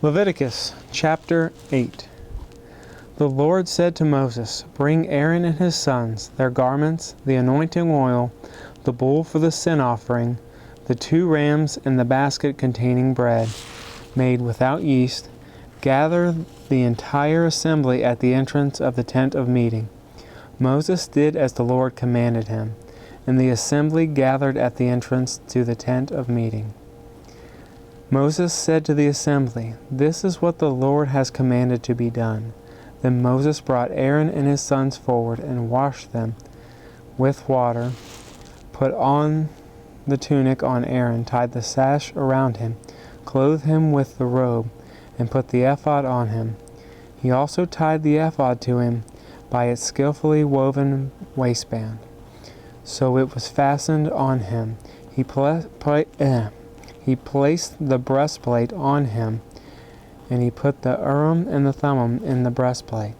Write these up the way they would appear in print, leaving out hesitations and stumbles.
Leviticus Chapter 8. The Lord said to Moses, "Bring Aaron and his sons, their garments, the anointing oil, the bull for the sin offering, the 2 rams and the basket containing bread, made without yeast. Gather the entire assembly at the entrance of the tent of meeting." Moses did as the Lord commanded him, and the assembly gathered at the entrance to the tent of meeting. Moses said to the assembly, "This is what the Lord has commanded to be done." Then Moses brought Aaron and his sons forward and washed them with water, put on the tunic on Aaron, tied the sash around him, clothed him with the robe, and put the ephod on him. He also tied the ephod to him by its skillfully woven waistband, so it was fastened on him. He placed the breastplate on him, and he put the Urim and the Thummim in the breastplate.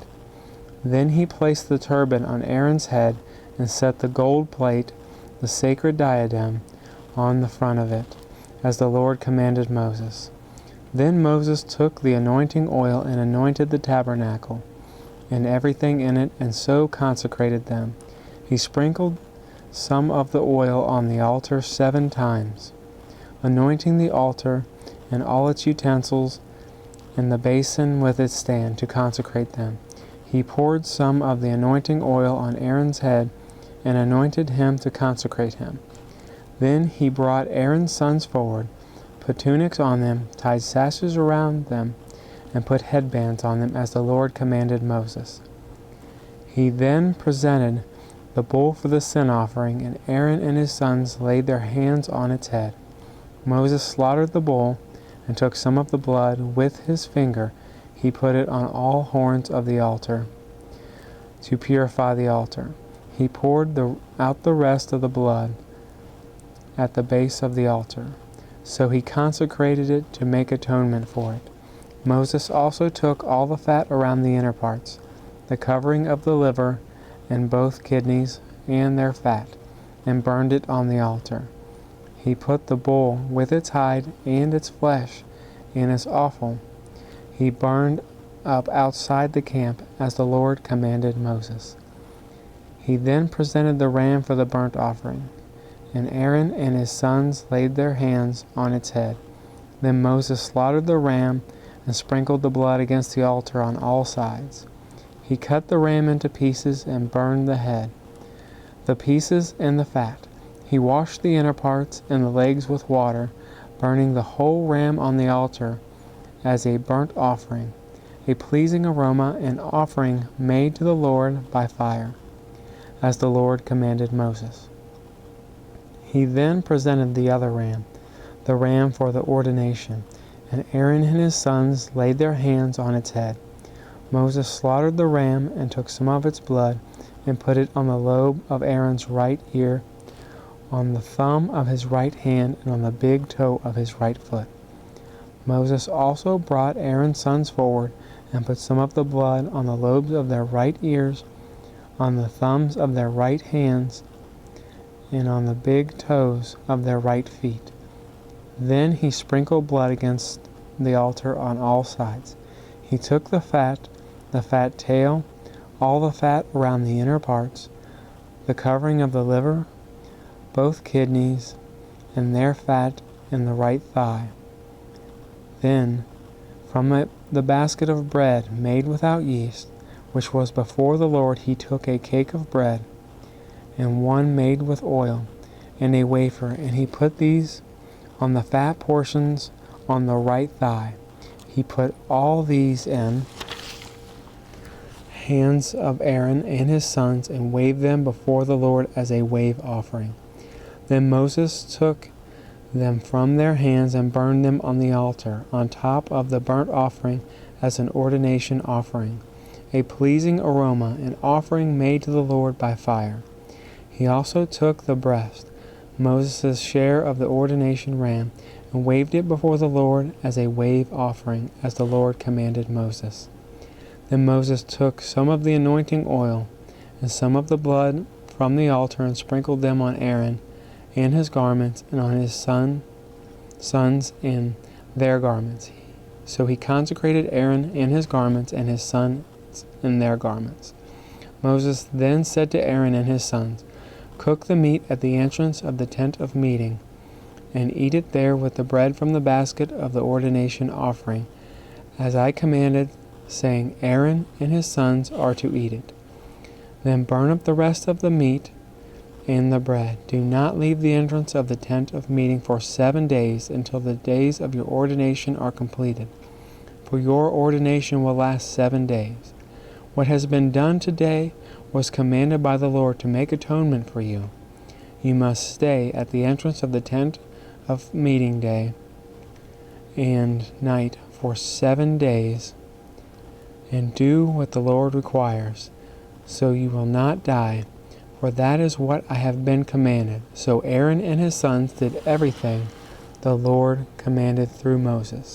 Then he placed the turban on Aaron's head and set the gold plate, the sacred diadem, on the front of it, as the Lord commanded Moses. Then Moses took the anointing oil and anointed the tabernacle and everything in it, and so consecrated them. He sprinkled some of the oil on the altar 7 times, anointing the altar and all its utensils and the basin with its stand to consecrate them. He poured some of the anointing oil on Aaron's head and anointed him to consecrate him. Then he brought Aaron's sons forward, put tunics on them, tied sashes around them, and put headbands on them as the Lord commanded Moses. He then presented the bull for the sin offering, and Aaron and his sons laid their hands on its head. Moses slaughtered the bull and took some of the blood with his finger. He put it on all horns of the altar to purify the altar. He poured out the rest of the blood at the base of the altar. So he consecrated it to make atonement for it. Moses also took all the fat around the inner parts, the covering of the liver and both kidneys and their fat, and burned it on the altar. He put the bull with its hide and its flesh in its offal. He burned up outside the camp as the Lord commanded Moses. He then presented the ram for the burnt offering, and Aaron and his sons laid their hands on its head. Then Moses slaughtered the ram and sprinkled the blood against the altar on all sides. He cut the ram into pieces and burned the head, the pieces and the fat. He washed the inner parts and the legs with water, burning the whole ram on the altar as a burnt offering, a pleasing aroma, an offering made to the Lord by fire, as the Lord commanded Moses. He then presented the other ram, the ram for the ordination, and Aaron and his sons laid their hands on its head. Moses slaughtered the ram and took some of its blood and put it on the lobe of Aaron's right ear, on the thumb of his right hand, and on the big toe of his right foot. Moses also brought Aaron's sons forward and put some of the blood on the lobes of their right ears, on the thumbs of their right hands, and on the big toes of their right feet. Then he sprinkled blood against the altar on all sides. He took the fat tail, all the fat around the inner parts, the covering of the liver, both kidneys, and their fat in the right thigh. Then, from the basket of bread made without yeast, which was before the Lord, he took a cake of bread, and one made with oil, and a wafer, and he put these on the fat portions on the right thigh. He put all these in hands of Aaron and his sons, and waved them before the Lord as a wave offering. Then Moses took them from their hands and burned them on the altar, on top of the burnt offering as an ordination offering, a pleasing aroma, an offering made to the Lord by fire. He also took the breast, Moses' share of the ordination ram, and waved it before the Lord as a wave offering, as the Lord commanded Moses. Then Moses took some of the anointing oil and some of the blood from the altar and sprinkled them on Aaron and his garments and on his sons and their garments. So he consecrated Aaron in his garments and his sons in their garments. Moses then said to Aaron and his sons, "Cook the meat at the entrance of the tent of meeting, and eat it there with the bread from the basket of the ordination offering, as I commanded, saying, Aaron and his sons are to eat it. Then burn up the rest of the meat and the bread. Do not leave the entrance of the tent of meeting for 7 days until the days of your ordination are completed, for your ordination will last 7 days. What has been done today was commanded by the Lord to make atonement for you. You must stay at the entrance of the tent of meeting day and night for 7 days, and do what the Lord requires, so you will not die, for that is what I have been commanded." So Aaron and his sons did everything the Lord commanded through Moses.